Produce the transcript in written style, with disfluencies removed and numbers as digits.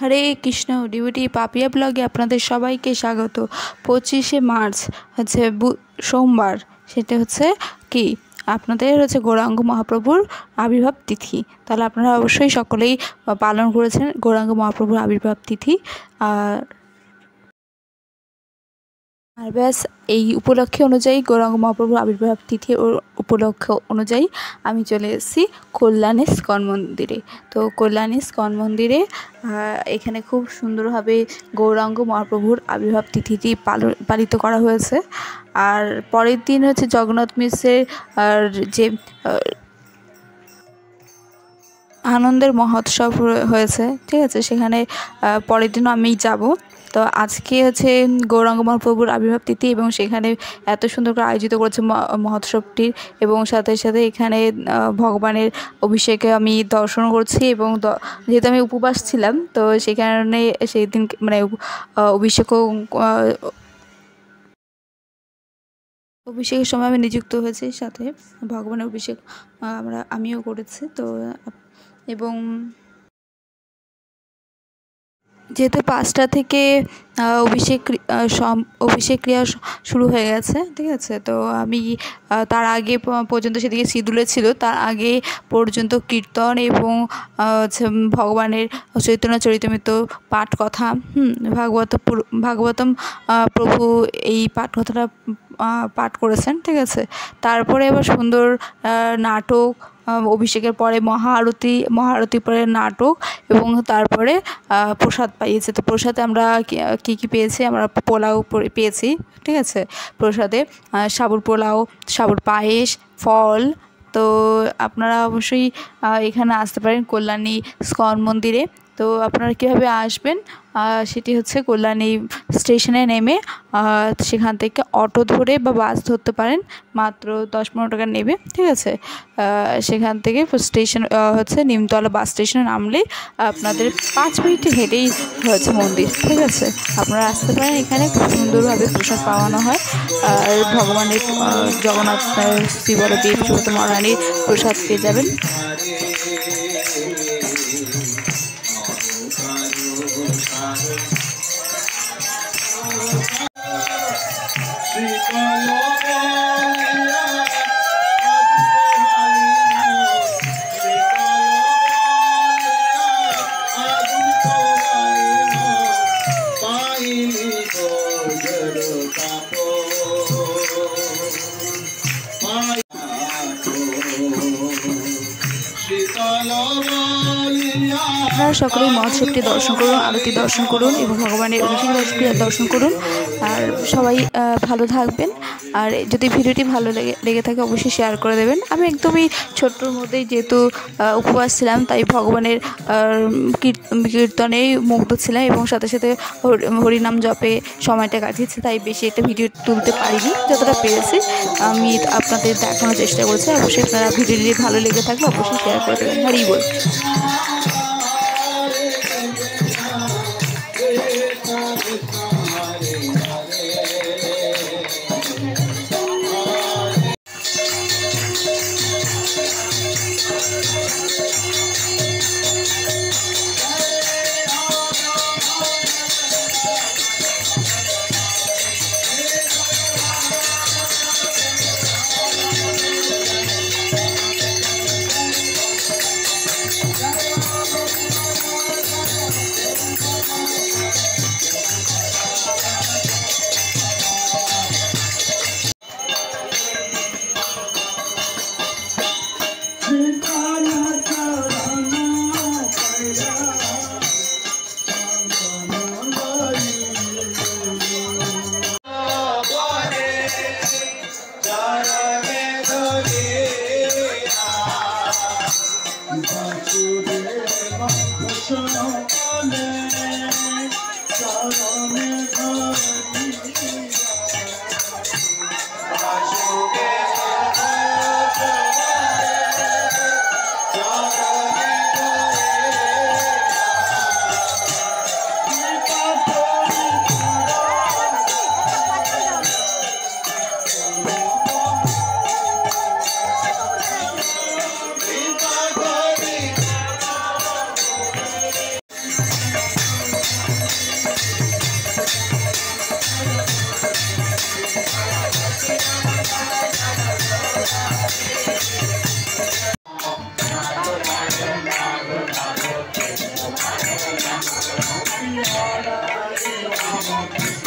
হরে কৃষ্ণ ডিভিটি পাপিয়া ব্লগে আপনাদের সবাইকে স্বাগত। 25শে মার্চ হচ্ছে সোমবার, সেটা হচ্ছে কি আপনাদের হচ্ছে গৌরাঙ্গ মহাপ্রভুর আবির্ভাব তিথি। তাহলে আপনারা অবশ্যই সকলেই পালন করেছেন গৌরাঙ্গ মহাপ্রভুর আবির্ভাব তিথি। আর ব্যাস এই উপলক্ষে অনুযায়ী গৌরাঙ্গ মহাপ্রভুর আবির্ভাব তিথি উপলক্ষ অনুযায়ী আমি চলে এসেছি কল্যাণী ইস্কন মন্দিরে। তো কল্যাণী ইস্কন মন্দিরে এখানে খুব সুন্দরভাবে গৌরাঙ্গ মহাপ্রভুর আবির্ভাব তিথিটি পালিত করা হয়েছে। আর পরের দিন হচ্ছে জগন্নাথ মিশ্রের যে আনন্দের মহোৎসব হয়েছে, ঠিক আছে, সেখানে পরের দিনও আমি যাব। তো আজকে হচ্ছে গৌরাঙ্গ মহাপ্রভুর আবির্ভাব তিথি এবং সেখানে এত সুন্দর করে আয়োজিত করেছে মহোৎসবটির, এবং সাথে সাথে এখানে ভগবানের অভিষেকে আমি দর্শন করছি। এবং যেহেতু আমি উপবাস ছিলাম, তো সেই কারণে সেই দিন মানে অভিষেকের সময় আমি নিযুক্ত হয়েছি, সাথে ভগবানের অভিষেক আমিও করেছি। তো এবং যেহেতু 5টা থেকে অভিষেক ক্রিয়া শুরু হয়ে গেছে, ঠিক আছে, তো আমি তার আগে পর্যন্ত সেদিকে সিঁদুরে ছিল, তার আগে পর্যন্ত কীর্তন এবং ভগবানের চৈতন্য চরিতামৃত পাঠ কথা, ভাগবতম প্রভু এই পাঠ কথাটা পাঠ করেছেন, ঠিক আছে। তারপরে আবার সুন্দর নাটক, অভিষেকের পরে মহাআরতি পরে নাটক, এবং তারপরে প্রসাদ পাইয়েছে। তো প্রসাদে আমরা কী পেয়েছি, আমরা পোলাও পেয়েছি, ঠিক আছে। প্রসাদে সাবুর পোলাও, সাবুর পায়েস, ফল। তো আপনারা অবশ্যই এখানে আসতে পারেন কল্যাণী ইস্কন মন্দিরে। তো আপনারা কীভাবে আসবেন, সেটি হচ্ছে কল্যাণী স্টেশনে নেমে সেখান থেকে অটো ধরে বা বাস ধরতে পারেন, মাত্র 10-15 টাকা নেবে, ঠিক আছে। সেখান থেকে স্টেশন হচ্ছে নিমতলা বাস স্টেশনে নামলে আপনাদের 5 মিনিটে হেঁটেই হচ্ছে মন্দির, ঠিক আছে। আপনারা আসতে পারেন, এখানে খুব সুন্দরভাবে প্রসাদ পাওয়ানো হয়। আর ভগবানের জগন্নাথ শ্রী বলদেব সুভদ্রা মহারানীর প্রসাদ পেয়ে যাবেন। আপনারা সকলেই মহোৎসবটি দর্শন করুন, আরতি দর্শন করুন এবং ভগবানের অভিষেক দর্শন করুন। আর সবাই ভালো থাকবেন। আর যদি ভিডিওটি ভালো লেগে থাকে অবশ্যই শেয়ার করে দেবেন। আমি একদমই ছোট্টর মধ্যেই যেহেতু উপবাস ছিলাম, তাই ভগবানের কীর্তনেই মুগ্ধ ছিলাম এবং সাথে সাথে হরিনাম জপে সময়টা কাটিয়েছি, তাই বেশি একটা ভিডিও তুলতে পারিনি। যতটা পেরেছি আমি আপনাদের দেখানোর চেষ্টা করেছি। অবশ্যই আপনারা ভিডিওটি ভালো লেগে থাকলে অবশ্যই শেয়ার করে দেবেন। হরি বল। हरे राम